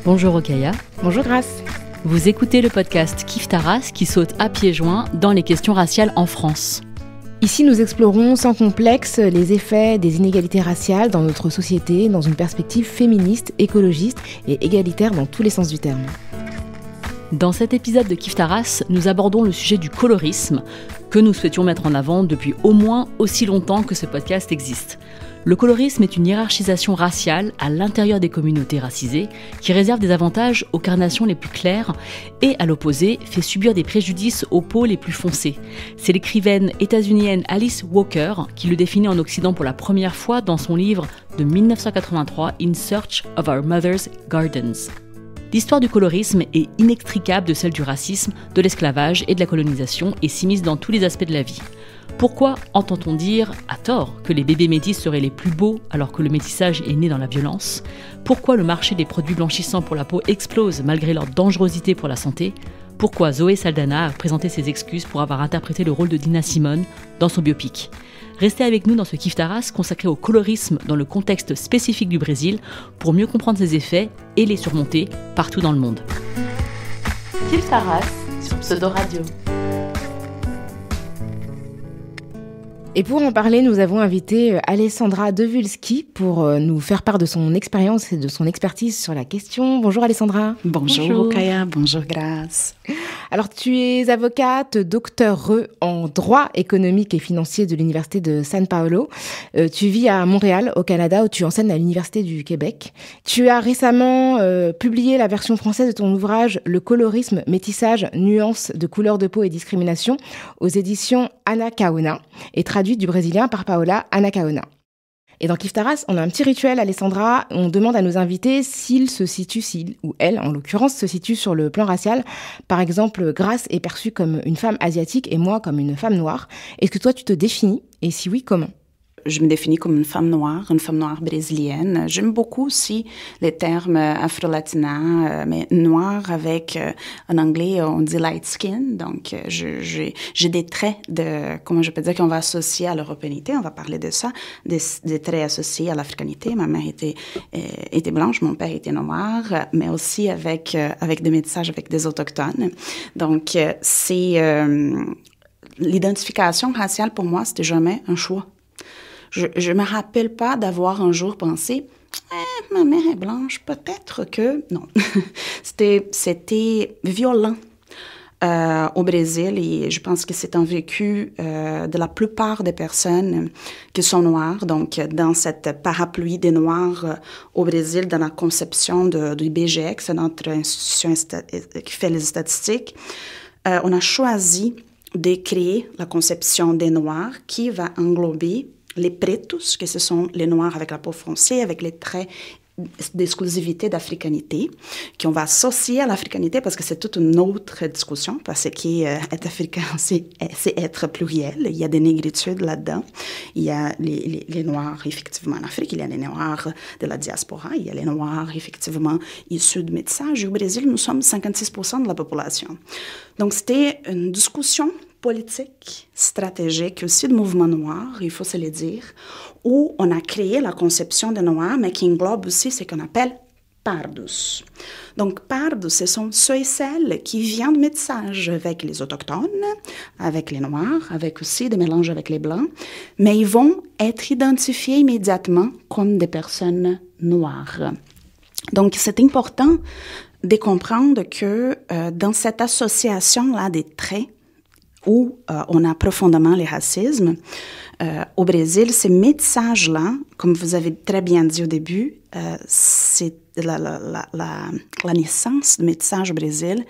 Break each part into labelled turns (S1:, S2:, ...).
S1: Bonjour Okaya.
S2: Bonjour Grace.
S1: Vous écoutez le podcast Kiffe ta race qui saute à pieds joints dans les questions raciales en France.
S2: Ici, nous explorons sans complexe les effets des inégalités raciales dans notre société dans une perspective féministe, écologiste et égalitaire dans tous les sens du terme.
S1: Dans cet épisode de Kiffe ta race, nous abordons le sujet du colorisme que nous souhaitions mettre en avant depuis au moins aussi longtemps que ce podcast existe. Le colorisme est une hiérarchisation raciale à l'intérieur des communautés racisées qui réserve des avantages aux carnations les plus claires et, à l'opposé, fait subir des préjudices aux peaux les plus foncées. C'est l'écrivaine états-unienne Alice Walker qui le définit en Occident pour la première fois dans son livre de 1983 In Search of Our Mother's Gardens. L'histoire du colorisme est inextricable de celle du racisme, de l'esclavage et de la colonisation et s'immisce dans tous les aspects de la vie. Pourquoi entend-on dire, à tort, que les bébés métis seraient les plus beaux alors que le métissage est né dans la violence ? Pourquoi le marché des produits blanchissants pour la peau explose malgré leur dangerosité pour la santé ? Pourquoi Zoé Saldana a présenté ses excuses pour avoir interprété le rôle de Nina Simone dans son biopic ? Restez avec nous dans ce Kiffe ta race consacré au colorisme dans le contexte spécifique du Brésil pour mieux comprendre ses effets et les surmonter partout dans le monde. Kiffe ta race sur Pseudo Radio.
S2: Et pour en parler, nous avons invité Alessandra Dewulski pour nous faire part de son expérience et de son expertise sur la question. Bonjour Alessandra.
S3: Bonjour Kaya, bonjour Grace.
S2: Alors tu es avocate, docteure en droit économique et financier de l'Université de São Paulo. Tu vis à Montréal, au Canada, où tu enseignes à l'Université du Québec. Tu as récemment publié la version française de ton ouvrage « Le colorisme, métissage, nuances de couleur de peau et discrimination » aux éditions Anacaona et traduite du brésilien par Paola Anacaona. Et dans Kiffe ta race, on a un petit rituel, Alessandra. On demande à nos invités s'il ou elle, en l'occurrence, se situe sur le plan racial. Par exemple, Grace est perçue comme une femme asiatique et moi comme une femme noire. Est-ce que toi, tu te définis ? Et si oui, comment ?
S3: Je me définis comme une femme noire brésilienne. J'aime beaucoup aussi les termes afro-latina, mais noir avec, en anglais, on dit light skin. Donc, j'ai des traits de, comment je peux dire, qu'on va associer à l'européanité. On va parler de ça, des traits associés à l'africanité. Ma mère était blanche, mon père était noir, mais aussi avec des métissages avec des autochtones. Donc, l'identification raciale pour moi, c'était jamais un choix. Je me rappelle pas d'avoir un jour pensé « ma mère est blanche, peut-être que... » Non, c'était violent au Brésil et je pense que c'est un vécu de la plupart des personnes qui sont noires. Donc, dans cette parapluie des Noirs au Brésil, dans la conception du IBGE, c'est notre institution qui fait les statistiques, on a choisi de créer la conception des Noirs qui va englober les pretos, que ce sont les Noirs avec la peau foncée, avec les traits d'exclusivité d'africanité, qu'on va associer à l'africanité parce que c'est toute une autre discussion, parce que être africain, c'est être pluriel. Il y a des négritudes là-dedans. Il y a les Noirs, effectivement, en Afrique. Il y a les Noirs de la diaspora. Il y a les Noirs, effectivement, issus du métissage. Et au Brésil, nous sommes 56% de la population. Donc, c'était une discussion politique, stratégique, aussi de mouvement noir, il faut se le dire, où on a créé la conception de noir, mais qui englobe aussi ce qu'on appelle pardos. Donc, pardos, ce sont ceux et celles qui viennent de métissage avec les autochtones, avec les noirs, avec aussi des mélanges avec les blancs, mais ils vont être identifiés immédiatement comme des personnes noires. Donc, c'est important de comprendre que dans cette association-là des traits, où on a profondément les racismes. Au Brésil, ces métissages-là, comme vous avez très bien dit au début, c'est la naissance du métissage au Brésil,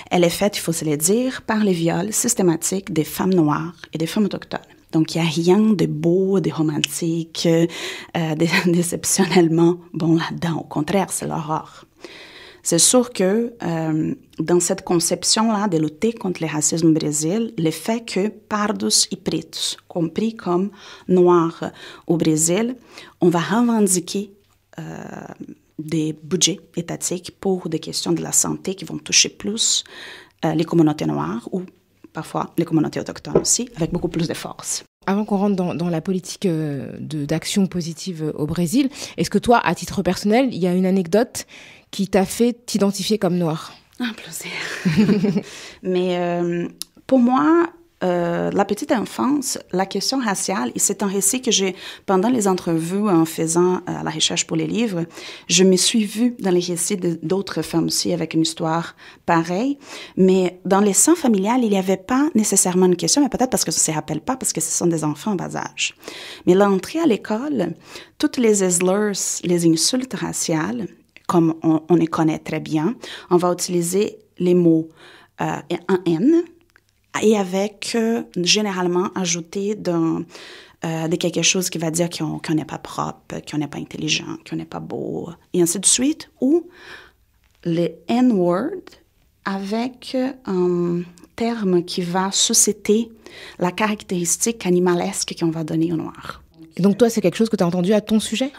S3: elle est faite, il faut se le dire, par les viols systématiques des femmes noires et des femmes autochtones. Donc, il n'y a rien de beau, de romantique, d'exceptionnellement bon là-dedans. Au contraire, c'est l'horreur. C'est sûr que dans cette conception-là de lutter contre le racisme au Brésil, le fait que pardos et pretos, compris comme noirs au Brésil, on va revendiquer des budgets étatiques pour des questions de la santé qui vont toucher plus les communautés noires ou parfois les communautés autochtones aussi, avec beaucoup plus de force.
S2: Avant qu'on rentre dans la politique d'action positive au Brésil, est-ce que toi, à titre personnel, il y a une anecdote qui t'a fait t'identifier comme noire?
S3: Un plaisir. Mais pour moi, la petite enfance, la question raciale, et c'est un récit que j'ai, pendant les entrevues, en faisant la recherche pour les livres, je me suis vue dans les récits d'autres femmes aussi avec une histoire pareille. Mais dans les sangs familiales, il n'y avait pas nécessairement une question, mais peut-être parce que ça ne se rappelle pas, parce que ce sont des enfants en bas âge. Mais l'entrée à l'école, toutes les slurs, les insultes raciales, comme on les connaît très bien, on va utiliser les mots en N, et avec généralement ajouté de quelque chose qui va dire qu'on n'est pas propre, qu'on n'est pas intelligent, qu'on n'est pas beau, et ainsi de suite, ou le N-word avec un terme qui va susciter la caractéristique animalesque qu'on va donner au noir.
S2: Et donc toi, c'est quelque chose que tu as entendu à ton sujet?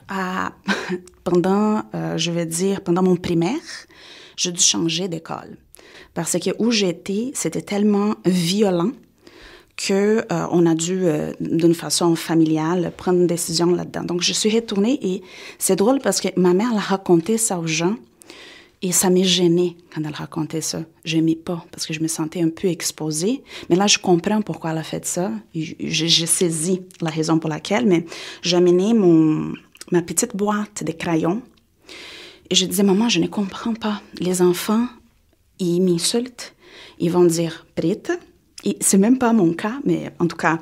S3: Pendant mon primaire, j'ai dû changer d'école. Parce que où j'étais, c'était tellement violent que on a dû, d'une façon familiale, prendre une décision là-dedans. Donc, je suis retournée et c'est drôle parce que ma mère l'a raconté ça aux gens et ça m'est gênée quand elle racontait ça. J'aimais pas parce que je me sentais un peu exposée. Mais là, je comprends pourquoi elle a fait ça. J'ai saisi la raison pour laquelle, mais j'ai amené ma petite boîte de crayons et je disais, maman, je ne comprends pas. Les enfants, ils m'insultent, ils vont dire « prête ». Et c'est même pas mon cas, mais en tout cas,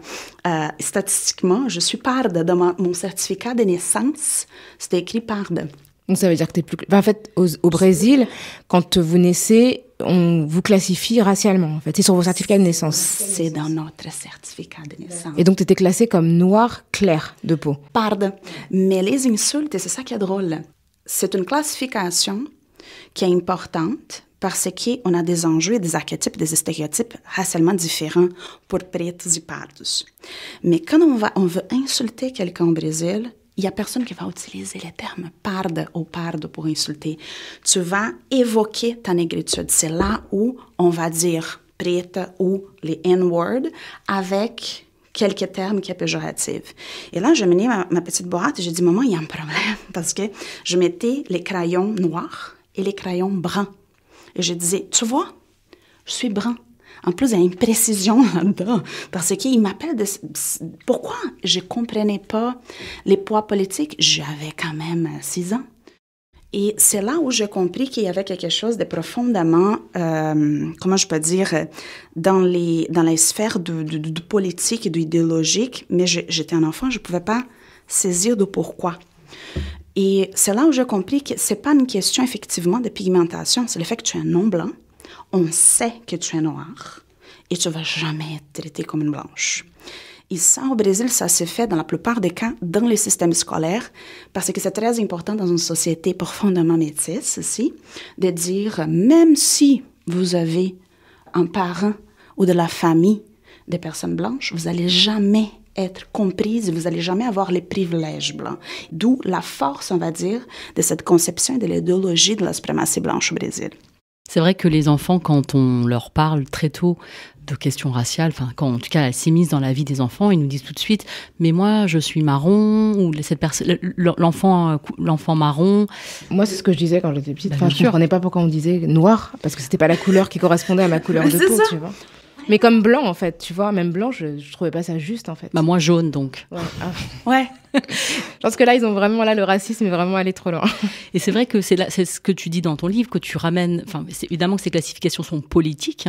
S3: statistiquement, je suis parde. Dans mon certificat de naissance, c'était écrit parde.
S2: Donc ça veut dire que t'es plus... en fait, au Brésil, quand vous naissez, on vous classifie racialement, en fait. C'est sur vos certificats de naissance.
S3: C'est dans notre certificat de naissance.
S2: Et donc t'étais classée comme noire claire de peau.
S3: Parde. Mais les insultes, c'est ça qui est drôle. C'est une classification qui est importante parce qu'on a des enjeux, des archétypes, des stéréotypes racialement différents pour pretos et pardos. Mais quand on veut insulter quelqu'un au Brésil, il n'y a personne qui va utiliser les termes parde ou pardo pour insulter. Tu vas évoquer ta négritude. C'est là où on va dire preta ou les N-words avec quelques termes qui sont péjoratifs. Et là, je menais ma petite boîte et j'ai dit, maman, il y a un problème parce que je mettais les crayons noirs et les crayons bruns. Et je disais, tu vois, je suis brun. En plus, il y a une précision là-dedans. Parce qu'il m'appelle de... Pourquoi je ne comprenais pas les poids politiques? J'avais quand même 6 ans. Et c'est là où j'ai compris qu'il y avait quelque chose de profondément, comment je peux dire, dans les sphères de politique et d'idéologique. Mais j'étais un enfant, je ne pouvais pas saisir de pourquoi. Et c'est là où j'ai compris que ce n'est pas une question effectivement de pigmentation, c'est le fait que tu es un non-blanc, on sait que tu es noir et tu ne vas jamais être traité comme une blanche. Et ça, au Brésil, ça se fait dans la plupart des cas dans les systèmes scolaires parce que c'est très important dans une société profondément métisse aussi de dire, même si vous avez un parent ou de la famille des personnes blanches, vous n'allez jamais être comprise, vous n'allez jamais avoir les privilèges blancs. D'où la force, on va dire, de cette conception et de l'idéologie de la suprématie blanche au Brésil.
S1: C'est vrai que les enfants, quand on leur parle très tôt de questions raciales, enfin, quand en tout cas elles s'immiscent dans la vie des enfants, ils nous disent tout de suite « mais moi, je suis marron » ou l'enfant marron.
S2: Moi, c'est ce que je disais quand j'étais petite. Enfin, je ne comprenais pas pourquoi on disait noir, parce que ce n'était pas la couleur qui correspondait à ma couleur de peau, tu vois. Mais comme blanc, en fait, tu vois, même blanc, je trouvais pas ça juste, en fait.
S1: Bah moi, jaune, donc.
S2: Ouais. Ah.
S3: Ouais.
S2: Je pense que là, le racisme est vraiment allé trop loin.
S1: Et c'est vrai que c'est ce que tu dis dans ton livre, que tu ramènes... Enfin, évidemment que ces classifications sont politiques.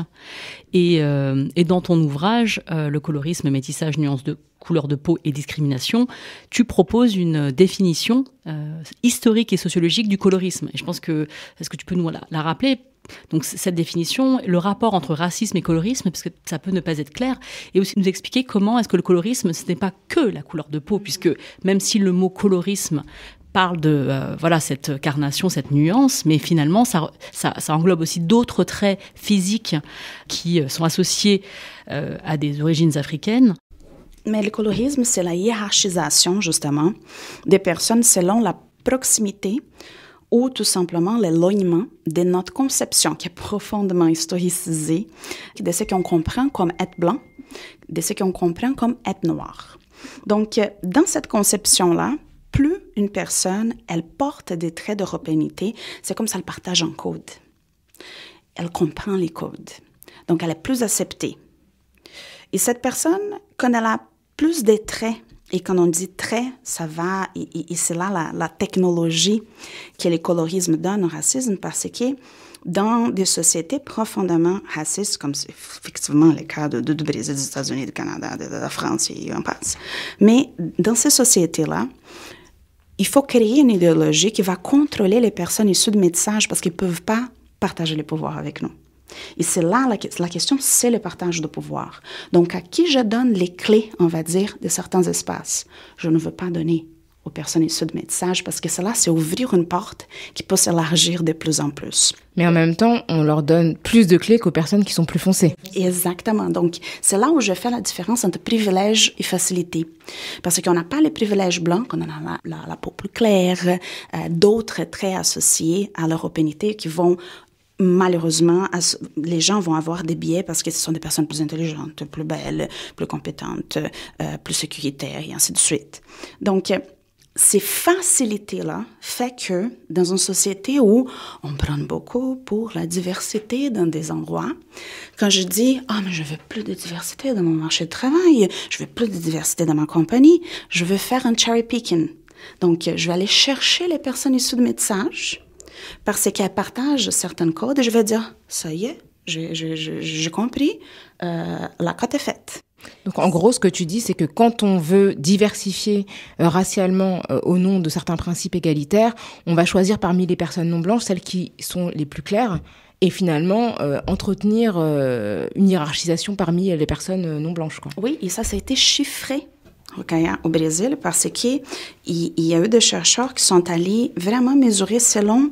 S1: Et dans ton ouvrage, Le colorisme, métissage, nuances de couleur de peau et discrimination, tu proposes une définition historique et sociologique du colorisme. Et je pense que... Est-ce que tu peux nous la rappeler ? Donc cette définition, le rapport entre racisme et colorisme, parce que ça peut ne pas être clair, et aussi nous expliquer comment est-ce que le colorisme, ce n'est pas que la couleur de peau, puisque même si le mot colorisme parle de cette carnation, cette nuance, mais finalement ça englobe aussi d'autres traits physiques qui sont associés à des origines africaines.
S3: Mais le colorisme, c'est la hiérarchisation justement des personnes selon la proximité ou tout simplement l'éloignement de notre conception qui est profondément historicisée de ce qu'on comprend comme être blanc, de ce qu'on comprend comme être noir. Donc, dans cette conception-là, plus une personne, elle porte des traits d'européanité, c'est comme ça elle partage un code. Elle comprend les codes. Donc, elle est plus acceptée. Et cette personne, quand elle a plus de traits, et quand on dit traits, ça va, et c'est là la technologie que le colorisme donne au racisme, parce que dans des sociétés profondément racistes, comme c'est effectivement le cas du Brésil, des États-Unis, du Canada, de la France, et on passe. Mais dans ces sociétés-là, il faut créer une idéologie qui va contrôler les personnes issues de métissage parce qu'ils ne peuvent pas partager le pouvoir avec nous. Et c'est là la question, c'est le partage de pouvoir. Donc, à qui je donne les clés, on va dire, de certains espaces? Je ne veux pas donner aux personnes issues de métissage parce que cela, c'est ouvrir une porte qui peut s'élargir de plus en plus.
S2: Mais en même temps, on leur donne plus de clés qu'aux personnes qui sont plus foncées.
S3: Exactement. Donc, c'est là où je fais la différence entre privilège et facilité. Parce qu'on n'a pas les privilèges blancs, on a la peau plus claire, d'autres traits associés à l'européanité qui vont malheureusement, les gens vont avoir des biais parce que ce sont des personnes plus intelligentes, plus belles, plus compétentes, plus sécuritaires et ainsi de suite. Donc, ces facilités-là fait que dans une société où on prend beaucoup pour la diversité dans des endroits, quand je dis « Ah, mais je veux plus de diversité dans mon marché de travail, je veux plus de diversité dans ma compagnie, je veux faire un cherry picking ». Donc, je vais aller chercher les personnes issues de métissage parce qu'elles partagent certains codes et je vais dire « Ça y est, j'ai compris, la cote est faite ».
S2: Donc, en gros, ce que tu dis, c'est que quand on veut diversifier racialement au nom de certains principes égalitaires, on va choisir parmi les personnes non blanches celles qui sont les plus claires et finalement entretenir une hiérarchisation parmi les personnes non blanches, quoi.
S3: Oui, et ça a été chiffré au Brésil parce qu'il y a eu des chercheurs qui sont allés vraiment mesurer selon...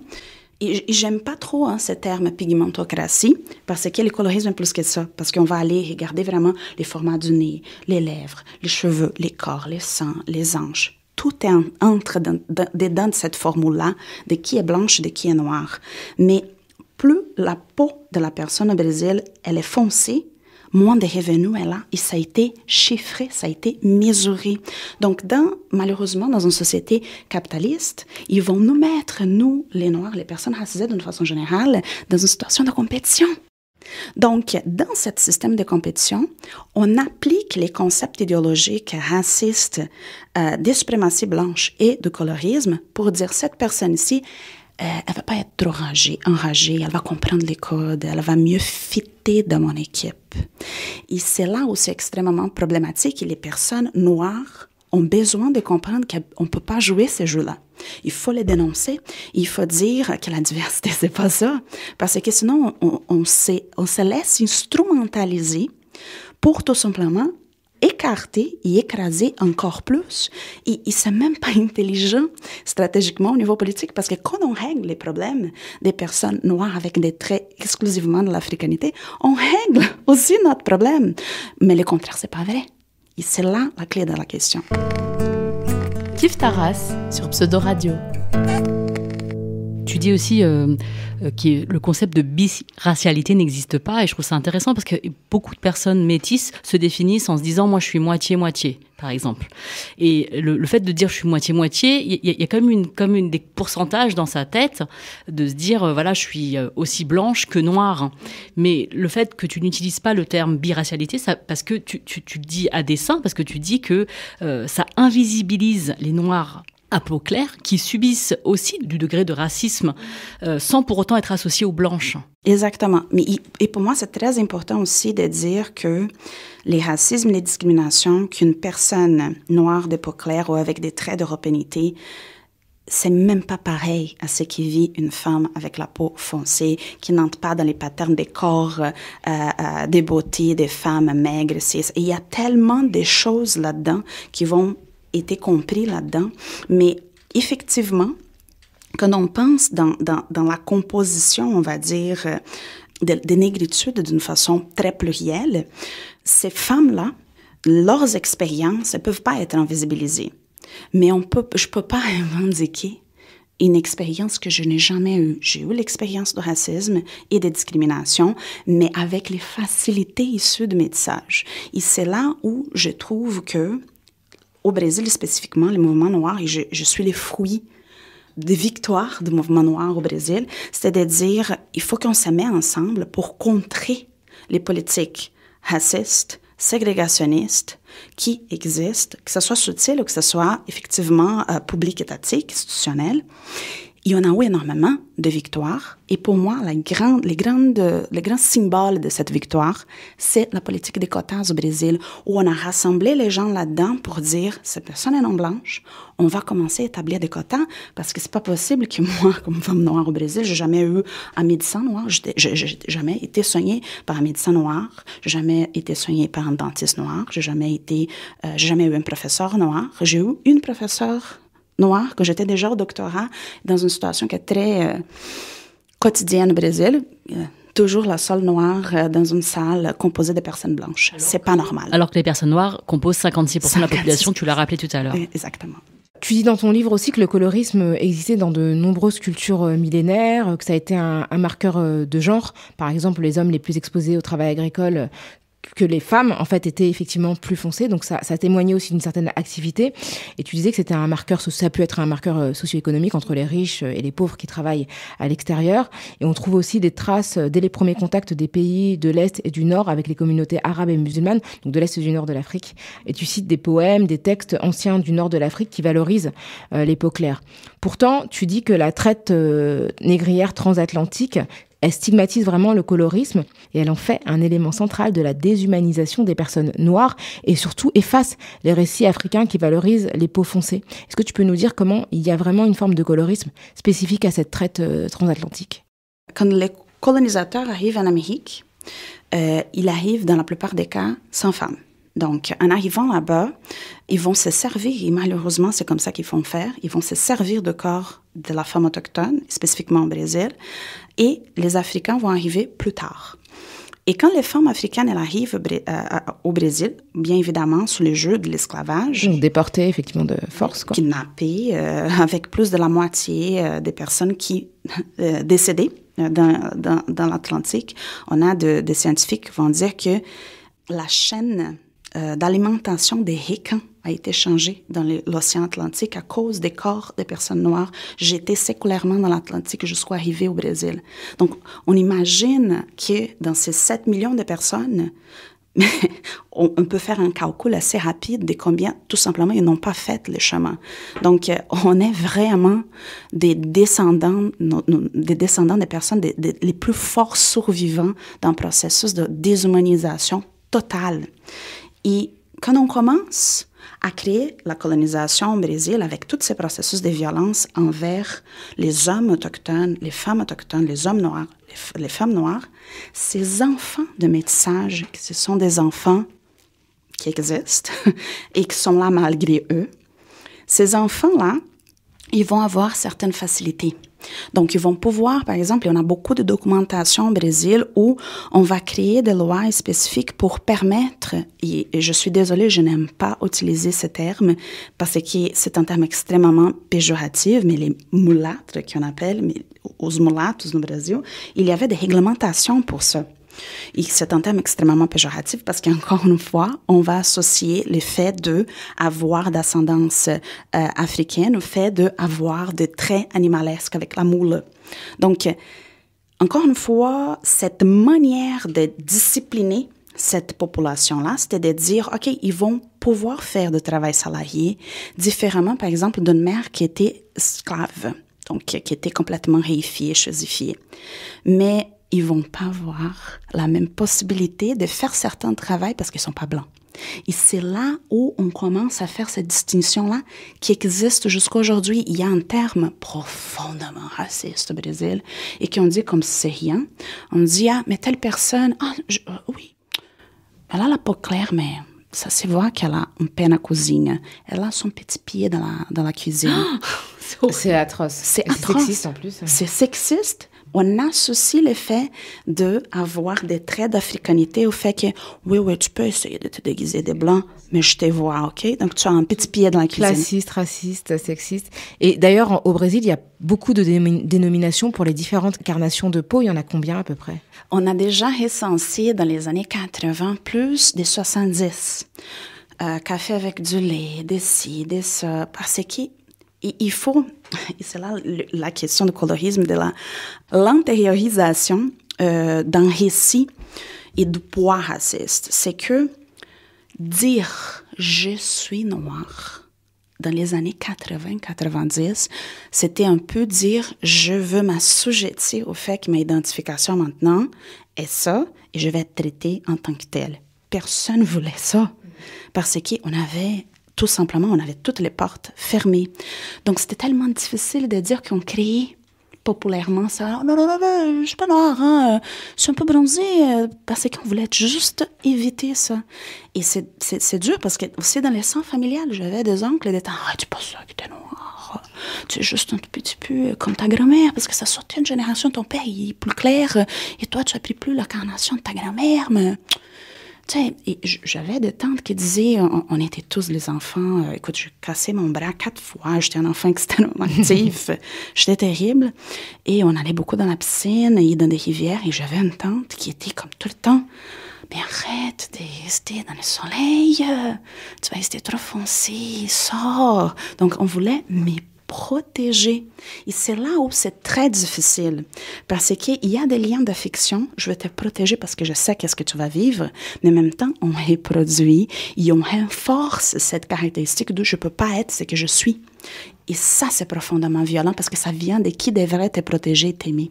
S3: Et j'aime pas trop ce terme pigmentocratie parce que le colorisme est plus que ça. Parce qu'on va aller regarder vraiment les formats du nez, les lèvres, les cheveux, les corps, les seins, les hanches. Tout entre dedans de cette formule-là de qui est blanche, de qui est noire. Mais plus la peau de la personne au Brésil, elle est foncée, moins de revenus elle a, et ça a été chiffré, ça a été mesuré. Donc, malheureusement, dans une société capitaliste, ils vont nous mettre, nous, les Noirs, les personnes racisées d'une façon générale, dans une situation de compétition. Donc, dans ce système de compétition, on applique les concepts idéologiques racistes de suprématie blanche et de colorisme pour dire cette personne-ci, elle ne va pas être trop enragée, elle va comprendre les codes, elle va mieux fitter dans mon équipe. Et c'est là où c'est extrêmement problématique et les personnes noires ont besoin de comprendre qu'on ne peut pas jouer ces jeux-là. Il faut les dénoncer, il faut dire que la diversité, c'est pas ça, parce que sinon, on se laisse instrumentaliser pour tout simplement écarter et écraser encore plus. Et c'est même pas intelligent stratégiquement au niveau politique parce que quand on règle les problèmes des personnes noires avec des traits exclusivement de l'africanité, on règle aussi notre problème. Mais le contraire, c'est pas vrai. Et c'est là la clé de la question.
S1: Kif Taras sur Pseudo Radio. Tu dis aussi que le concept de biracialité n'existe pas et je trouve ça intéressant parce que beaucoup de personnes métisses se définissent en se disant « moi je suis moitié-moitié » par exemple. Et le fait de dire « je suis moitié-moitié », il y a comme une des pourcentages dans sa tête de se dire « voilà, je suis aussi blanche que noire ». Mais le fait que tu n'utilises pas le terme biracialité, ça, parce que tu le dis à dessein, parce que tu dis que ça invisibilise les noirs à peau claire, qui subissent aussi du degré de racisme sans pour autant être associés aux blanches.
S3: Exactement. Et pour moi, c'est très important aussi de dire que les racismes et les discriminations qu'une personne noire de peau claire ou avec des traits d'européanité, c'est même pas pareil à ce qui vit une femme avec la peau foncée, qui n'entre pas dans les patterns des corps, des beautés des femmes maigres. Il y a tellement de choses là-dedans qui vont été compris là-dedans, mais effectivement, quand on pense dans la composition, on va dire, des négritudes d'une façon très plurielle, ces femmes-là, leurs expériences ne peuvent pas être invisibilisées. Mais je ne peux pas revendiquer une expérience que je n'ai jamais eue. J'ai eu l'expérience de racisme et de discrimination, mais avec les facilités issues de métissage. Et c'est là où je trouve que, au Brésil spécifiquement, les mouvements noirs, et je suis les fruits des victoires du mouvement noir au Brésil, c'est de dire, il faut qu'on se mette ensemble pour contrer les politiques racistes, ségrégationnistes qui existent, que ce soit subtil ou que ce soit effectivement public, étatique, institutionnel. Il y en a eu énormément de victoires. Et pour moi, le grand symbole de cette victoire, c'est la politique des quotas au Brésil, où on a rassemblé les gens là-dedans pour dire, cette personne est non blanche, on va commencer à établir des quotas, parce que c'est pas possible que moi, comme femme noire au Brésil, j'ai jamais eu un médecin noir, j'ai jamais été soignée par un médecin noir, j'ai jamais été soignée par un dentiste noir, j'ai jamais eu un professeur noir, j'ai eu une professeure noire, quand j'étais déjà au doctorat, dans une situation qui est très quotidienne au Brésil, toujours la seule noire dans une salle composée de personnes blanches. C'est pas normal.
S1: Alors que les personnes noires composent 56% de la population, tu l'as rappelé tout à l'heure.
S3: Exactement.
S2: Tu dis dans ton livre aussi que le colorisme existait dans de nombreuses cultures millénaires, que ça a été un marqueur de genre. Par exemple, les hommes les plus exposés au travail agricole, que les femmes, en fait, étaient effectivement plus foncées. Donc, ça témoignait aussi d'une certaine activité. Et tu disais que c'était un marqueur, ça a pu être un marqueur socio-économique entre les riches et les pauvres qui travaillent à l'extérieur. Et on trouve aussi des traces dès les premiers contacts des pays de l'Est et du Nord avec les communautés arabes et musulmanes, donc de l'Est et du Nord de l'Afrique. Et tu cites des poèmes, des textes anciens du Nord de l'Afrique qui valorisent les peaux claires. Pourtant, tu dis que la traite négrière transatlantique, elle stigmatise vraiment le colorisme et elle en fait un élément central de la déshumanisation des personnes noires et surtout efface les récits africains qui valorisent les peaux foncées. Est-ce que tu peux nous dire comment il y a vraiment une forme de colorisme spécifique à cette traite transatlantique?
S3: Quand les colonisateurs arrivent en Amérique, ils arrivent dans la plupart des cas sans femmes. Donc, en arrivant là-bas, ils vont se servir, et malheureusement, c'est comme ça qu'ils vont faire, ils vont se servir du corps de la femme autochtone, spécifiquement au Brésil, et les Africains vont arriver plus tard. Et quand les femmes africaines elles arrivent au Brésil, bien évidemment, sous le jeu de l'esclavage...
S2: Donc, déportées, effectivement, de force, quoi.
S3: Kidnappées, avec plus de la moitié des personnes qui décédées dans l'Atlantique. On a des scientifiques qui vont dire que la chaîne d'alimentation des Ricains a été changée dans l'océan Atlantique à cause des corps des personnes noires jetés séculairement dans l'Atlantique jusqu'à arriver au Brésil. Donc, on imagine que dans ces 7 millions de personnes, on peut faire un calcul assez rapide de combien, tout simplement, ils n'ont pas fait le chemin. Donc, on est vraiment des descendants des personnes les plus forts survivants d'un processus de déshumanisation totale. Et quand on commence à créer la colonisation au Brésil avec tous ces processus de violence envers les hommes autochtones, les femmes autochtones, les hommes noirs, les femmes noires, ces enfants de métissage, ce sont des enfants qui existent et qui sont là malgré eux, ces enfants-là, ils vont avoir certaines facilités. Donc, ils vont pouvoir, par exemple, il y en a beaucoup de documentation au Brésil où on va créer des lois spécifiques pour permettre, et je suis désolée, je n'aime pas utiliser ce terme parce que c'est un terme extrêmement péjoratif, mais les mulâtres qu'on appelle, mais os mulatos no Brasil, il y avait des réglementations pour ça. Et c'est un terme extrêmement péjoratif parce qu'encore une fois, on va associer le fait d'avoir d'ascendance africaine au fait d'avoir des traits animalesques avec la moule. Donc, encore une fois, cette manière de discipliner cette population-là, c'était de dire, OK, ils vont pouvoir faire du travail salarié différemment, par exemple, d'une mère qui était esclave, donc qui était complètement réifiée, chosifiée. Mais ils vont pas avoir la même possibilité de faire certains travaux parce qu'ils sont pas blancs. Et c'est là où on commence à faire cette distinction-là qui existe jusqu'à aujourd'hui. Il y a un terme profondément raciste au Brésil et qu'on dit comme c'est rien. On dit, ah, mais telle personne, oui, elle a la peau claire, mais ça se voit qu'elle a une peine à cuisine. Elle a son petit pied dans la cuisine.
S2: C'est atroce.
S3: C'est
S2: atroce. C'est sexiste en plus.
S3: C'est sexiste. On associe le fait d'avoir des traits d'africanité au fait que, oui, tu peux essayer de te déguiser de blanc, mais je te vois, OK? Donc, tu as un petit pied dans la cuisine.
S2: Classiste, raciste, sexiste. Et d'ailleurs, au Brésil, il y a beaucoup de dénominations pour les différentes carnations de peau. Il y en a combien à peu près?
S3: On a déjà recensé dans les années 80 plus de 70. Café avec du lait, des ci, des ça, parce qu'il faut, et c'est là la question du colorisme, de l'intériorisation d'un récit et du poids raciste. C'est que dire « je suis noir » dans les années 80-90, c'était un peu dire « je veux m'assujettir au fait que ma identification maintenant est ça et je vais être traitée en tant que telle ». Personne ne voulait ça parce qu'on avait tout simplement, on avait toutes les portes fermées. Donc, c'était tellement difficile de dire qu'on créait populairement ça. Non, je suis pas noire, hein, je suis un peu bronzée, parce qu'on voulait juste éviter ça. Et c'est dur parce que aussi dans les sangs familiales, j'avais des oncles des temps, tu pas ça que t'es noire, tu es juste un petit peu comme ta grand-mère, parce que ça sortait une génération, ton père il est plus clair, et toi tu as pris plus la carnation de ta grand-mère, mais... Tu sais, j'avais des tantes qui disaient, on était tous les enfants, écoute, j'ai cassé mon bras 4 fois, j'étais un enfant extrêmement actif, j'étais terrible, et on allait beaucoup dans la piscine et dans des rivières, et j'avais une tante qui était comme tout le temps, mais arrête de rester dans le soleil, tu vas rester trop foncé, sors. Donc, on voulait protéger. Et c'est là où c'est très difficile, parce qu'il y a des liens d'affection. Je vais te protéger parce que je sais qu'est-ce que tu vas vivre, mais en même temps, on reproduit et on renforce cette caractéristique de « je peux pas être ce que je suis ». Et ça, c'est profondément violent parce que ça vient de qui devrait te protéger et t'aimer.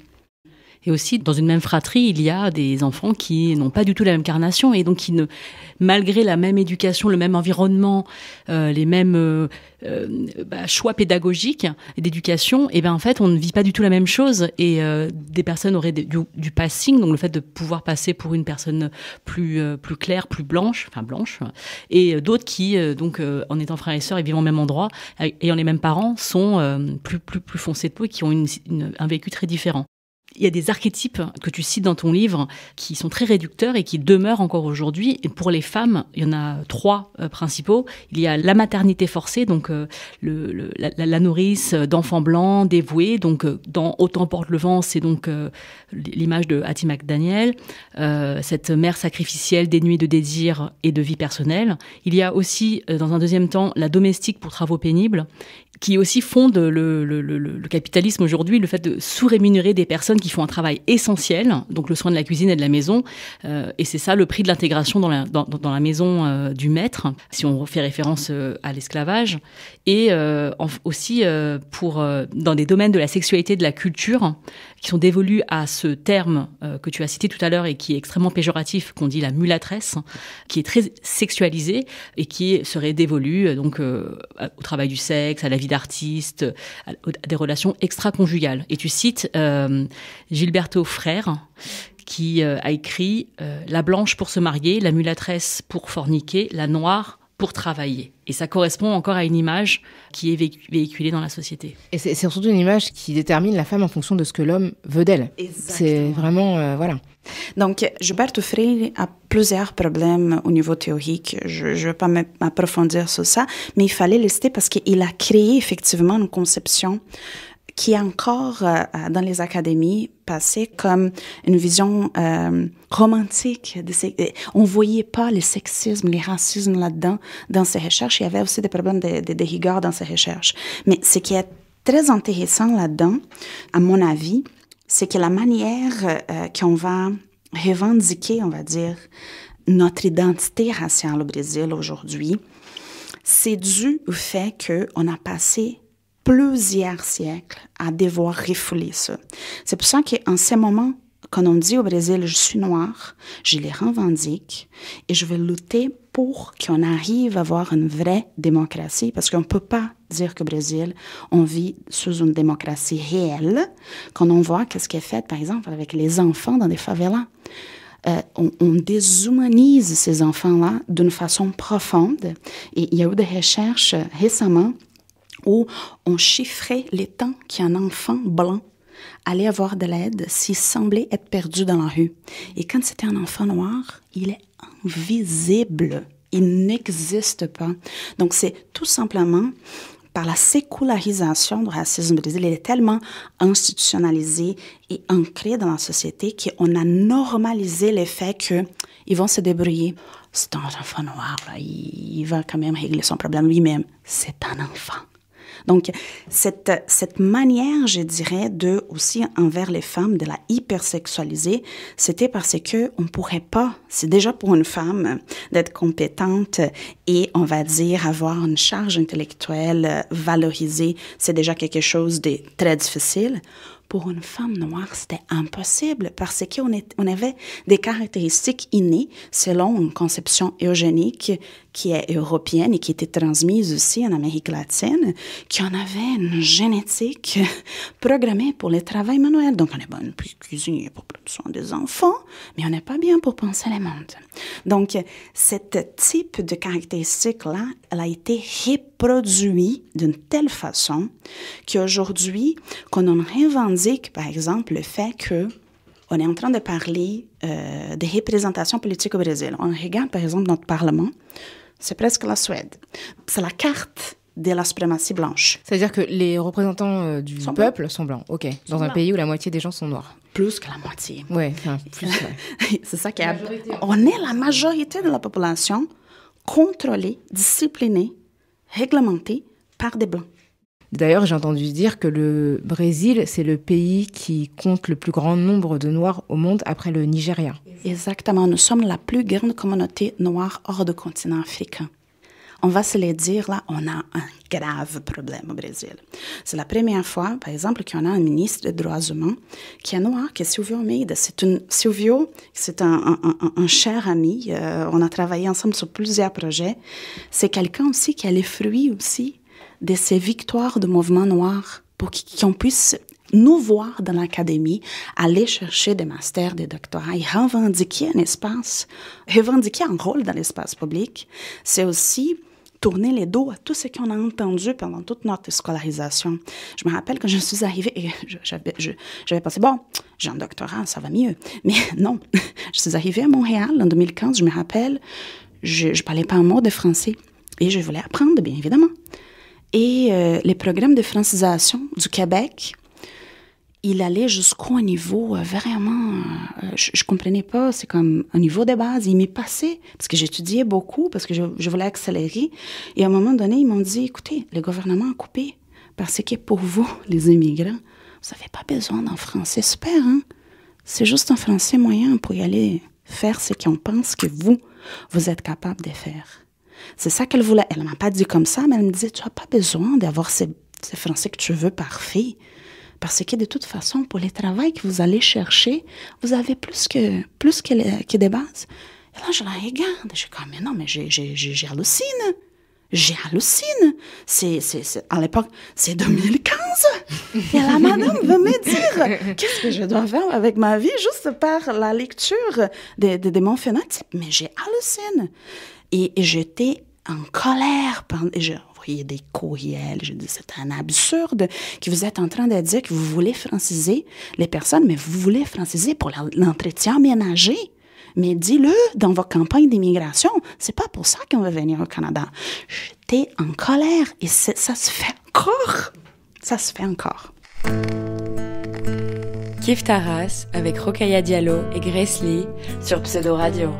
S1: Et aussi, dans une même fratrie, il y a des enfants qui n'ont pas du tout la même carnation et donc qui, malgré la même éducation, le même environnement, les mêmes choix pédagogiques et d'éducation, et ben en fait, on ne vit pas du tout la même chose. Et des personnes auraient du passing, donc le fait de pouvoir passer pour une personne plus claire, plus blanche, et d'autres qui, en étant frères et sœurs et vivant au même endroit, ayant les mêmes parents, sont plus foncés de peau et qui ont un vécu très différent. Il y a des archétypes que tu cites dans ton livre qui sont très réducteurs et qui demeurent encore aujourd'hui. Et pour les femmes, il y en a 3 principaux. Il y a la maternité forcée, donc la nourrice d'enfants blancs, dévoués. Donc, dans Autant porte le vent, c'est donc l'image de Hattie McDaniel, cette mère sacrificielle dénuée de désir et de vie personnelle. Il y a aussi, dans un deuxième temps, la domestique pour travaux pénibles, qui aussi fonde le capitalisme aujourd'hui, le fait de sous-rémunérer des personnes qui font un travail essentiel, donc le soin de la cuisine et de la maison, et c'est ça le prix de l'intégration dans la maison du maître, si on fait référence à l'esclavage, et aussi dans des domaines de la sexualité et de la culture, qui sont dévolus à ce terme que tu as cité tout à l'heure et qui est extrêmement péjoratif, qu'on dit la mulâtresse, qui est très sexualisé et qui serait dévolu au travail du sexe, à la vie d'artiste, à des relations extra-conjugales. Et tu cites Gilberto Frère, qui a écrit « La blanche pour se marier, la mulâtresse pour forniquer, la noire pour travailler ». Et ça correspond encore à une image qui est véhiculée dans la société.
S2: Et c'est surtout une image qui détermine la femme en fonction de ce que l'homme veut d'elle.
S3: Exactement.
S2: C'est vraiment... voilà.
S3: Donc, Gilberto Frère a plusieurs problèmes au niveau théorique. Je ne vais pas m'approfondir sur ça, mais il fallait le citer parce qu'il a créé effectivement une conception qui est encore dans les académies passée comme une vision romantique. On ne voyait pas le sexisme, les racismes là-dedans, dans ses recherches. Il y avait aussi des problèmes de rigueur dans ses recherches. Mais ce qui est très intéressant là-dedans, à mon avis, c'est que la manière qu'on va revendiquer, on va dire, notre identité raciale au Brésil aujourd'hui, c'est dû au fait qu'on a passé plusieurs siècles à devoir refouler ça. C'est pour ça qu'en ces moments, quand on dit au Brésil « je suis noire », je les revendique et je vais lutter pour qu'on arrive à avoir une vraie démocratie, parce qu'on ne peut pas dire qu'au Brésil, on vit sous une démocratie réelle quand on voit qu'est-ce qui est fait, par exemple, avec les enfants dans des favelas. On déshumanise ces enfants-là d'une façon profonde. Et il y a eu des recherches récemment où on chiffrait les temps qu'un enfant blanc aller avoir de l'aide s'il semblait être perdu dans la rue. Et quand c'était un enfant noir, il est invisible. Il n'existe pas. Donc, c'est tout simplement par la sécularisation du racisme au Brésil. Il est tellement institutionnalisé et ancré dans la société qu'on a normalisé le fait qu'ils vont se débrouiller. C'est un enfant noir, là, il va quand même régler son problème lui-même. C'est un enfant. Donc, cette manière, je dirais, de aussi envers les femmes, de la hypersexualiser, c'était parce que on pourrait pas, c'est déjà pour une femme d'être compétente et, on va dire, avoir une charge intellectuelle valorisée, c'est déjà quelque chose de très difficile. Pour une femme noire, c'était impossible parce qu'on avait des caractéristiques innées selon une conception eugénique qui est européenne et qui était transmise aussi en Amérique latine, qui en avait une génétique programmée pour le travail manuel. Donc, on est bon pour cuisiner, pour prendre soin des enfants, mais on n'est pas bien pour penser le monde. Donc, ce type de caractéristique-là, elle a été reproduit d'une telle façon qu'aujourd'hui, qu'on en revendique, par exemple, le fait qu'on est en train de parler des représentations politiques au Brésil. On regarde, par exemple, notre Parlement, c'est presque la Suède. C'est la carte de la suprématie blanche.
S2: C'est-à-dire que les représentants du peuple sont blancs, ok, dans un pays où la moitié des gens sont noirs.
S3: Plus que la moitié.
S2: Oui, enfin, plus. Ouais.
S3: C'est ça qui est... On est la majorité de la population contrôlée, disciplinée, réglementée par des blancs.
S2: D'ailleurs, j'ai entendu dire que le Brésil, c'est le pays qui compte le plus grand nombre de Noirs au monde après le Nigeria.
S3: Exactement. Nous sommes la plus grande communauté noire hors du continent africain. On va se le dire, là, on a un grave problème au Brésil. C'est la première fois, par exemple, qu'on a un ministre des droits humains qui est noir, qui est Silvio Almeida. Silvio, c'est un cher ami. On a travaillé ensemble sur plusieurs projets. C'est quelqu'un aussi qui a les fruits aussi de ces victoires de mouvement noir pour qu'on puisse nous voir dans l'académie, aller chercher des masters, des doctorats et revendiquer un espace, revendiquer un rôle dans l'espace public. C'est aussi tourner les dos à tout ce qu'on a entendu pendant toute notre scolarisation. Je me rappelle quand je suis arrivée, et j'avais pensé, bon, j'ai un doctorat, ça va mieux. Mais non, je suis arrivée à Montréal en 2015, je me rappelle, je parlais pas un mot de français et je voulais apprendre, bien évidemment. Et les programmes de francisation du Québec, il allait jusqu'au niveau vraiment... je comprenais pas, c'est comme un niveau de base. Il m'y passait, parce que j'étudiais beaucoup, parce que je voulais accélérer. Et à un moment donné, ils m'ont dit, écoutez, le gouvernement a coupé, parce que pour vous, les immigrants, vous n'avez pas besoin d'un français super, hein? C'est juste un français moyen pour y aller faire ce qu'on pense que vous êtes capable de faire. C'est ça qu'elle voulait. Elle ne m'a pas dit comme ça, mais elle me disait, tu n'as pas besoin d'avoir ce français que tu veux parfait. Parce que de toute façon, pour les travaux que vous allez chercher, vous avez plus que des bases. Et là, je la regarde. Je suis comme, mais non, mais j'hallucine. J'hallucine. À l'époque, c'est 2015. Et la madame veut me dire qu'est-ce que je dois faire avec ma vie juste par la lecture de mon phénotype. Mais j'hallucine. Et j'étais en colère. Et je envoyais des courriels. Je dis, c'est un absurde que vous êtes en train de dire que vous voulez franciser les personnes, mais vous voulez franciser pour l'entretien ménager. Mais dis-le dans vos campagnes d'immigration. C'est pas pour ça qu'on veut venir au Canada. J'étais en colère. Et ça se fait encore. Ça se fait encore.
S4: Kiffe ta race avec Rokhaya Diallo et Grace Lee sur Pseudo Radio.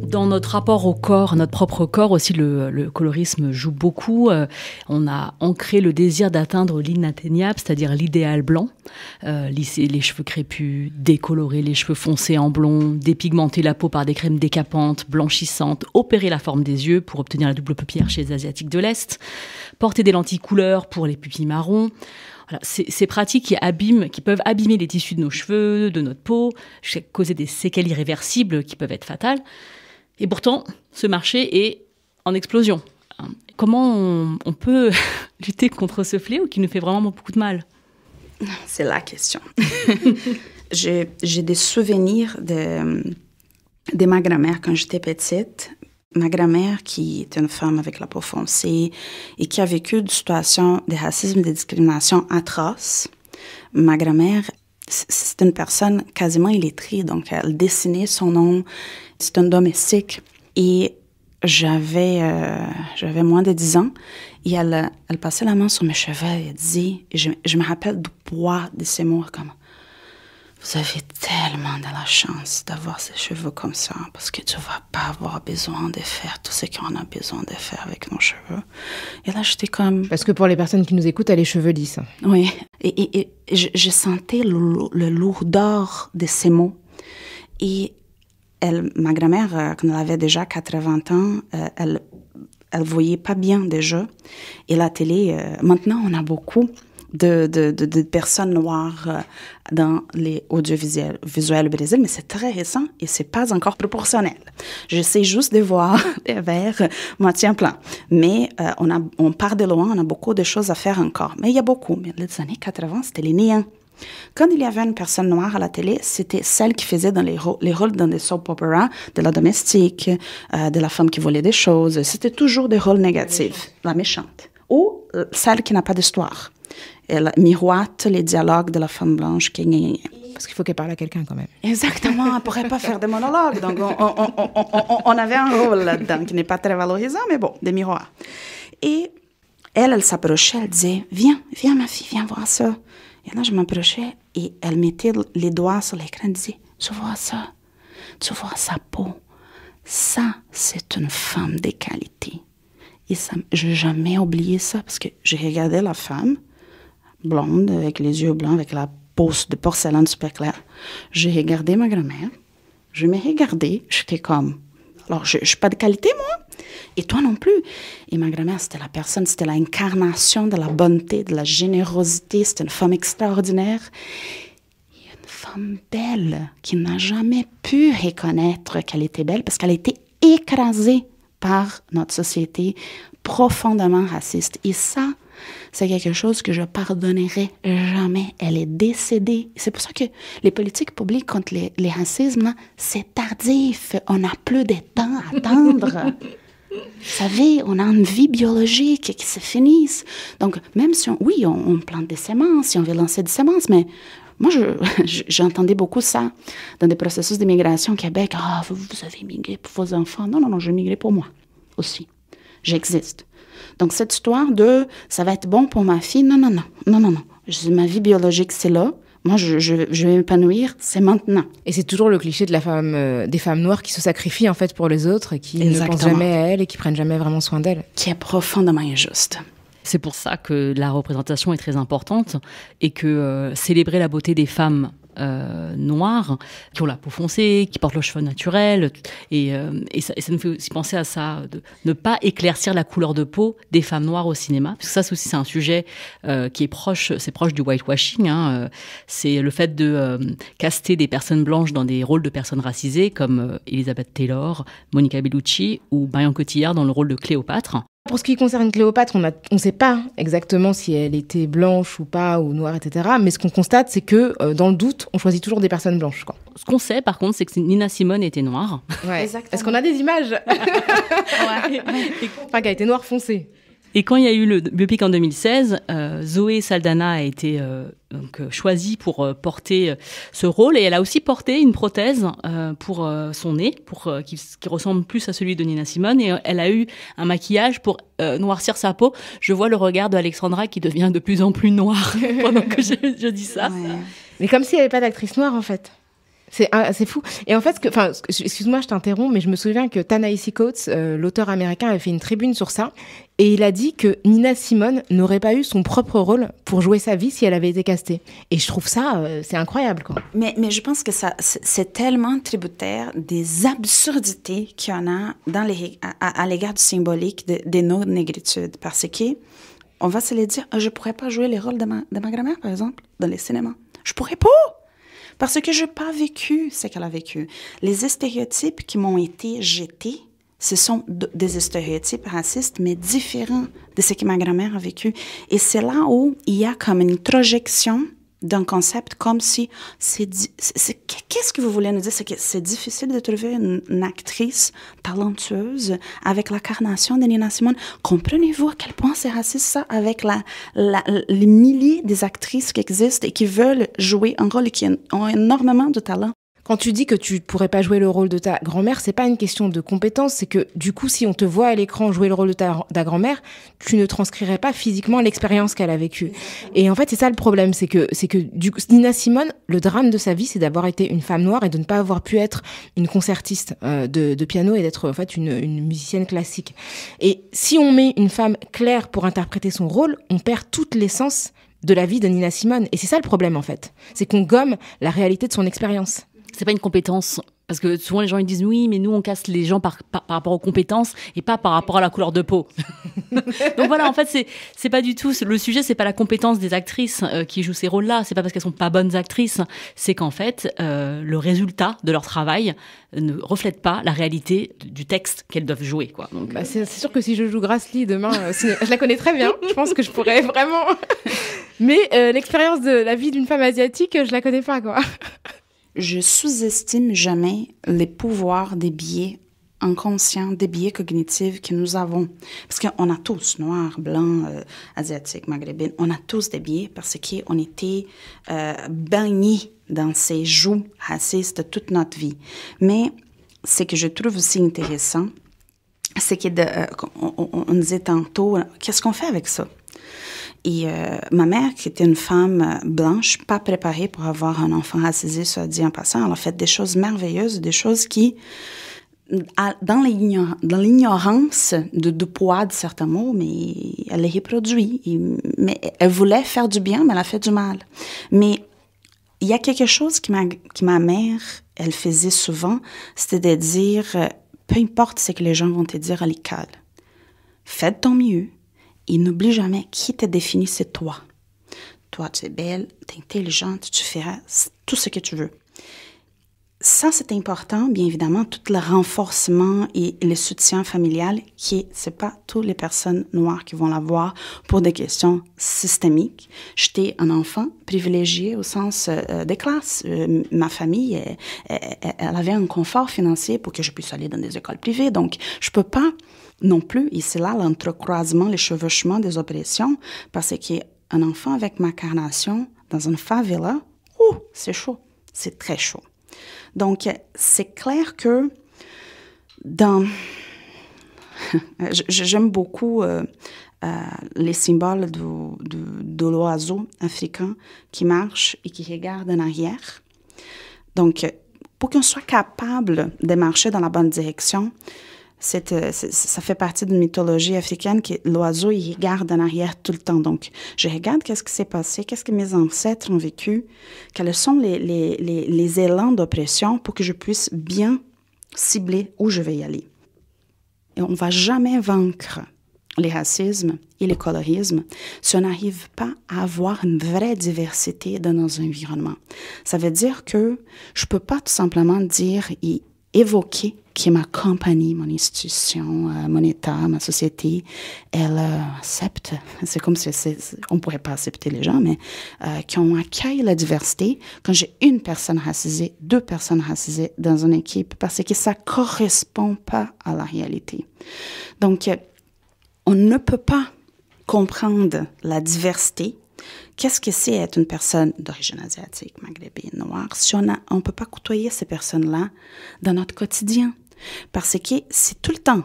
S1: Dans notre rapport au corps, notre propre corps aussi, le colorisme joue beaucoup. On a ancré le désir d'atteindre l'inatteignable, c'est-à-dire l'idéal blanc. Lisser les cheveux crépus, décolorer les cheveux foncés en blond, dépigmenter la peau par des crèmes décapantes, blanchissantes, opérer la forme des yeux pour obtenir la double paupière chez les Asiatiques de l'Est, porter des lentilles couleur pour les pupilles marrons. Voilà, ces pratiques qui peuvent abîmer les tissus de nos cheveux, de notre peau, causer des séquelles irréversibles qui peuvent être fatales. Et pourtant, ce marché est en explosion. Comment on peut lutter contre ce fléau qui nous fait vraiment beaucoup de mal?
S3: C'est la question. J'ai des souvenirs de ma grand-mère quand j'étais petite. Ma grand-mère, qui est une femme avec la peau foncée et qui a vécu une situation de racisme et de discrimination atroce, ma grand-mère, c'est une personne quasiment illettrée, donc elle dessinait son nom, c'est une domestique. Et j'avais moins de 10 ans, et elle passait la main sur mes cheveux, et elle disait, et je me rappelle du poids de ces mots, comme « Vous avez tellement de la chance d'avoir ces cheveux comme ça, parce que tu vas pas avoir besoin de faire tout ce qu'on a besoin de faire avec nos cheveux. » Et là, j'étais comme...
S2: Parce que pour les personnes qui nous écoutent, elle a les cheveux lisses.
S3: Oui, et je sentais le lourdeur de ces mots. Et ma grand-mère, quand elle avait déjà 80 ans, elle voyait pas bien déjà. Et la télé, maintenant, on a beaucoup de personnes noires dans les audiovisuels au Brésil, mais c'est très récent et c'est pas encore proportionnel. J'essaie juste de voir les verres moitié plein. Mais on part de loin, on a beaucoup de choses à faire encore. Mais il y a beaucoup. Mais les années 80, c'était les néants. Quand il y avait une personne noire à la télé, c'était celle qui faisait dans les rôles dans des soap operas, de la domestique, de la femme qui volait des choses. C'était toujours des rôles négatifs, la méchante. Ou celle qui n'a pas d'histoire. Elle miroite les dialogues de la femme blanche qui est...
S2: Parce qu'il faut qu'elle parle à quelqu'un quand même.
S3: Exactement, elle ne pourrait pas faire des monologues. Donc, on avait un rôle là-dedans qui n'est pas très valorisant, mais bon, des miroirs. Et elle s'approchait, elle disait, viens ma fille, viens voir ça. Et là, je m'approchais et elle mettait les doigts sur l'écran et disait, tu vois sa peau. Ça, c'est une femme de qualité. Et ça, je n'ai jamais oublié ça parce que j'ai regardé la femme, blonde, avec les yeux blancs, avec la peau de porcelaine super claire. J'ai regardé ma grand-mère, je me regardais, j'étais comme, alors je suis pas de qualité, moi, et toi non plus. Et ma grand-mère, c'était la personne, c'était l'incarnation de la bonté, de la générosité, c'était une femme extraordinaire. Et une femme belle qui n'a jamais pu reconnaître qu'elle était belle parce qu'elle a été écrasée par notre société profondément raciste. Et ça, c'est quelque chose que je pardonnerai jamais. Elle est décédée. C'est pour ça que les politiques publiques contre les racismes, là, c'est tardif. On n'a plus de temps à attendre. Vous savez, on a une vie biologique qui se finisse. Donc, même si on plante des semences, si on veut lancer des semences, mais moi, j'entendais beaucoup ça dans des processus d'immigration au Québec. « Ah, vous avez migré pour vos enfants. » Non, je migrais pour moi aussi. J'existe. Donc, cette histoire de « ça va être bon pour ma fille », non. Ma vie biologique, c'est là. Moi, je vais m'épanouir, c'est maintenant.
S2: Et c'est toujours le cliché de des femmes noires qui se sacrifient en fait pour les autres et qui ne pensent jamais à elles et qui prennent jamais vraiment soin d'elles.
S3: Qui est profondément injuste.
S1: C'est pour ça que la représentation est très importante et que célébrer la beauté des femmes noires, qui ont la peau foncée, qui portent leurs cheveux naturels, et ça nous fait aussi penser à ça, de ne pas éclaircir la couleur de peau des femmes noires au cinéma, parce que ça aussi c'est un sujet qui est proche du whitewashing, hein, c'est le fait de caster des personnes blanches dans des rôles de personnes racisées, comme Elizabeth Taylor, Monica Bellucci ou Marion Cotillard dans le rôle de Cléopâtre.
S2: Pour ce qui concerne Cléopâtre, on ne sait pas exactement si elle était blanche ou pas, ou noire, etc. Mais ce qu'on constate, c'est que dans le doute, on choisit toujours des personnes blanches, quoi.
S1: Ce qu'on sait, par contre, c'est que Nina Simone était noire.
S2: Ouais. Est-ce qu'on a des images? Ouais. Enfin, qu'elle était noire foncée.
S1: Et quand il y a eu le biopic en 2016, Zoé Saldana a été choisie pour porter ce rôle, et elle a aussi porté une prothèse pour son nez, qui ressemble plus à celui de Nina Simone, et elle a eu un maquillage pour noircir sa peau. Je vois le regard d'Alexandra qui devient de plus en plus noir pendant que je dis ça.
S2: Ouais. Mais comme s'il n'y avait pas d'actrice noire, en fait. C'est fou. Et en fait, excuse-moi, je t'interromps, mais je me souviens que Ta-Nehisi Coates, l'auteur américain, avait fait une tribune sur ça, et il a dit que Nina Simone n'aurait pas eu son propre rôle pour jouer sa vie si elle avait été castée. Et je trouve ça, c'est incroyable, quoi.
S3: Mais je pense que c'est tellement tributaire des absurdités qu'il y en a à l'égard du symbolique de nos négritudes, parce que on va se le dire, je pourrais pas jouer les rôles de ma grand-mère, par exemple, dans les cinémas. Je pourrais pas! Parce que je n'ai pas vécu ce qu'elle a vécu. Les stéréotypes qui m'ont été jetés, ce sont des stéréotypes racistes, mais différents de ce que ma grand-mère a vécu. Et c'est là où il y a comme une projection d'un concept comme si qu'est-ce que vous voulez nous dire? C'est que c'est difficile de trouver une actrice talentueuse avec l'incarnation de Nina Simone. Comprenez-vous à quel point c'est raciste ça avec les milliers des actrices qui existent et qui veulent jouer un rôle et qui ont énormément de talent?
S2: Quand tu dis que tu pourrais pas jouer le rôle de ta grand-mère, c'est pas une question de compétence, c'est que du coup, si on te voit à l'écran jouer le rôle de ta grand-mère, tu ne transcrirais pas physiquement l'expérience qu'elle a vécue. Et en fait, c'est ça le problème, c'est que du coup, Nina Simone, le drame de sa vie, c'est d'avoir été une femme noire et de ne pas avoir pu être une concertiste de piano et d'être en fait une musicienne classique. Et si on met une femme claire pour interpréter son rôle, on perd toute l'essence de la vie de Nina Simone. Et c'est ça le problème en fait, c'est qu'on gomme la réalité de son expérience.
S1: C'est pas une compétence. Parce que souvent les gens ils disent oui, mais nous on casse les gens par rapport aux compétences et pas par rapport à la couleur de peau. Donc voilà, en fait c'est pas du tout le sujet, c'est pas la compétence des actrices qui jouent ces rôles-là. C'est pas parce qu'elles sont pas bonnes actrices, c'est qu'en fait le résultat de leur travail ne reflète pas la réalité du texte qu'elles doivent jouer, quoi. Donc
S2: c'est sûr que si je joue Grace Lee demain, je la connais très bien. Je pense que je pourrais vraiment. Mais l'expérience de la vie d'une femme asiatique, je la connais pas, quoi.
S3: Je sous-estime jamais les pouvoirs des biais inconscients, des biais cognitifs que nous avons. Parce qu'on a tous, noirs, blancs, asiatiques, maghrébins, on a tous des biais parce qu'on était baignés dans ces joues racistes toute notre vie. Mais ce que je trouve aussi intéressant, c'est qu'on disait tantôt, qu'est-ce qu'on fait avec ça? Et ma mère, qui était une femme blanche, pas préparée pour avoir un enfant racisé, soit dit en passant, elle a fait des choses merveilleuses, des choses qui, dans l'ignorance du poids de certains mots, mais elle les reproduit. Mais elle voulait faire du bien, mais elle a fait du mal. Mais il y a quelque chose que ma mère, elle faisait souvent, c'était de dire, peu importe ce que les gens vont te dire à l'école, fais de ton mieux. Et n'oublie jamais qui te définit, c'est toi. Toi, tu es belle, tu es intelligente, tu feras tout ce que tu veux. Ça, c'est important, bien évidemment, tout le renforcement et le soutien familial, c'est pas toutes les personnes noires qui vont l'avoir pour des questions systémiques. J'étais un enfant privilégié au sens des classes. Ma famille, elle avait un confort financier pour que je puisse aller dans des écoles privées, donc je peux pas non plus, et c'est là l'entrecroisement, les chevauchements des oppressions, parce qu'un enfant avec ma carnation dans une favela, c'est chaud, c'est très chaud. Donc, c'est clair que j'aime beaucoup les symboles de l'oiseau africain qui marche et qui regarde en arrière. Donc, pour qu'on soit capable de marcher dans la bonne direction, ça fait partie d'une mythologie africaine que l'oiseau, il regarde en arrière tout le temps. Donc, je regarde qu'est-ce qui s'est passé, qu'est-ce que mes ancêtres ont vécu, quels sont les élans d'oppression pour que je puisse bien cibler où je vais y aller. Et on ne va jamais vaincre les racismes et les colorismes si on n'arrive pas à avoir une vraie diversité dans nos environnements. Ça veut dire que je ne peux pas tout simplement dire et évoquer que ma compagnie, mon institution, mon État, ma société, elle accepte, c'est comme si on ne pourrait pas accepter les gens, mais qu'on accueille la diversité quand j'ai une personne racisée, 2 personnes racisées dans une équipe, parce que ça ne correspond pas à la réalité. Donc, on ne peut pas comprendre la diversité. Qu'est-ce que c'est être une personne d'origine asiatique, maghrébine, noire, si on ne peut pas côtoyer ces personnes-là dans notre quotidien? Parce que c'est tout le temps,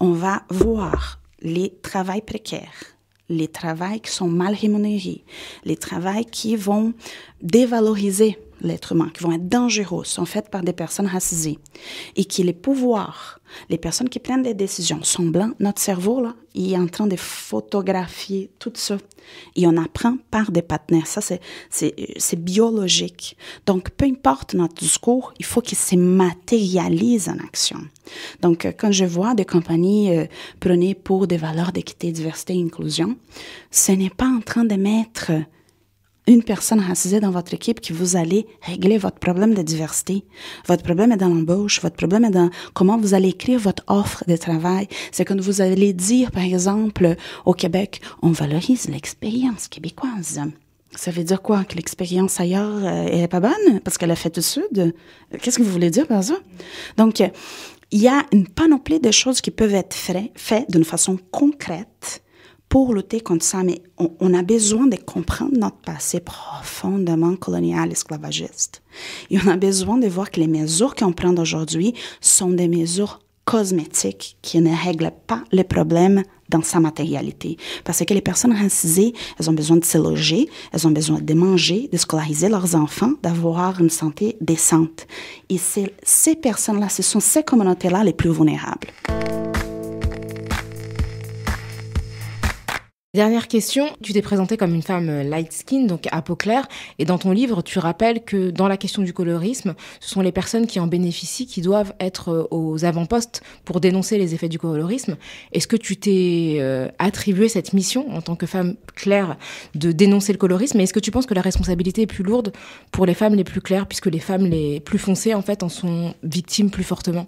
S3: on va voir les travails précaires, les travails qui sont mal rémunérés, les travails qui vont dévaloriser l'être humain, qui vont être dangereux, sont faits par des personnes racisées. Et que les pouvoirs, les personnes qui prennent des décisions sont blancs, notre cerveau, là, il est en train de photographier tout ça. Et on apprend par des partenaires. Ça, c'est biologique. Donc, peu importe notre discours, il faut qu'il se matérialise en action. Donc, quand je vois des compagnies prôner pour des valeurs d'équité, diversité et inclusion, ce n'est pas en train de mettre une personne racisée dans votre équipe que vous allez régler votre problème de diversité. Votre problème est dans l'embauche, votre problème est dans comment vous allez écrire votre offre de travail. C'est quand vous allez dire, par exemple, au Québec, on valorise l'expérience québécoise. Ça veut dire quoi? Que l'expérience ailleurs est pas bonne parce qu'elle a fait du Sud? Qu'est-ce que vous voulez dire par ça? Donc, il y a une panoplie de choses qui peuvent être faites d'une façon concrète pour lutter contre ça, mais on a besoin de comprendre notre passé profondément colonial, esclavagiste. Et on a besoin de voir que les mesures qu'on prend aujourd'hui sont des mesures cosmétiques qui ne règlent pas les problèmes dans sa matérialité. Parce que les personnes racisées, elles ont besoin de se loger, elles ont besoin de manger, de scolariser leurs enfants, d'avoir une santé décente. Et c'est ces personnes-là, ce sont ces communautés-là les plus vulnérables.
S2: Dernière question, tu t'es présentée comme une femme light skin, donc à peau claire, et dans ton livre, tu rappelles que dans la question du colorisme, ce sont les personnes qui en bénéficient qui doivent être aux avant-postes pour dénoncer les effets du colorisme. Est-ce que tu t'es attribué cette mission en tant que femme claire de dénoncer le colorisme, et est-ce que tu penses que la responsabilité est plus lourde pour les femmes les plus claires, puisque les femmes les plus foncées, en fait, en sont victimes plus fortement?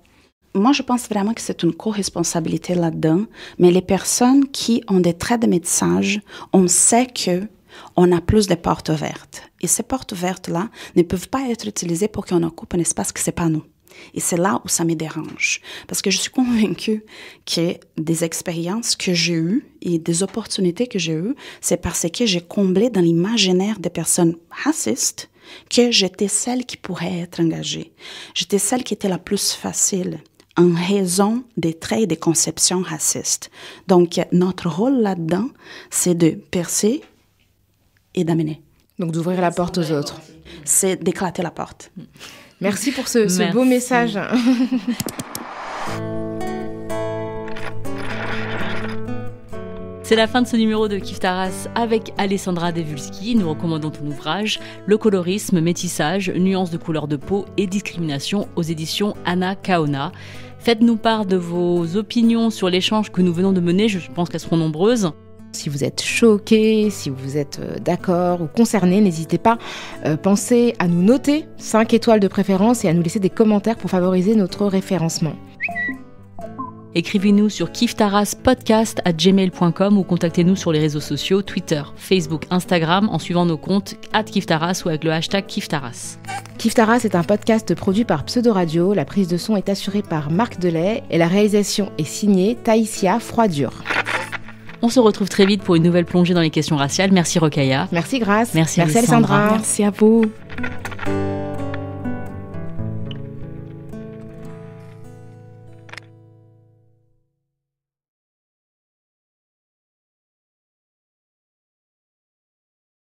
S3: Moi, je pense vraiment que c'est une co-responsabilité là-dedans, mais les personnes qui ont des traits de métissage, on sait qu'on a plus de portes ouvertes. Et ces portes ouvertes-là ne peuvent pas être utilisées pour qu'on occupe un espace que ce n'est pas nous. Et c'est là où ça me dérange. Parce que je suis convaincue que des expériences que j'ai eues et des opportunités que j'ai eues, c'est parce que j'ai comblé dans l'imaginaire des personnes racistes que j'étais celle qui pourrait être engagée. J'étais celle qui était la plus facile en raison des traits et des conceptions racistes. Donc, notre rôle là-dedans, c'est de percer et d'amener.
S2: Donc d'ouvrir la porte aux autres.
S3: C'est d'éclater la porte.
S2: Merci pour ce beau message.
S1: C'est la fin de ce numéro de Kif Taras avec Alessandra Devulski. Nous recommandons ton ouvrage « Le colorisme, métissage, nuances de couleur de peau et discrimination » aux éditions Anna Kaona. Faites-nous part de vos opinions sur l'échange que nous venons de mener. Je pense qu'elles seront nombreuses.
S2: Si vous êtes choqué, si vous êtes d'accord ou concerné, n'hésitez pas. Pensez à nous noter 5 étoiles de préférence et à nous laisser des commentaires pour favoriser notre référencement.
S1: Écrivez-nous sur kiftaraspodcast@gmail.com ou contactez-nous sur les réseaux sociaux, Twitter, Facebook, Instagram, en suivant nos comptes @kiftaras ou avec le hashtag Kiftaras.
S2: Kif Taras est un podcast produit par Pseudo Radio. La prise de son est assurée par Marc Delay et la réalisation est signée Taïsia Froidure.
S1: On se retrouve très vite pour une nouvelle plongée dans les questions raciales. Merci Rokhaya.
S2: Merci Grace.
S1: Merci
S2: Alessandra.
S3: Merci à vous.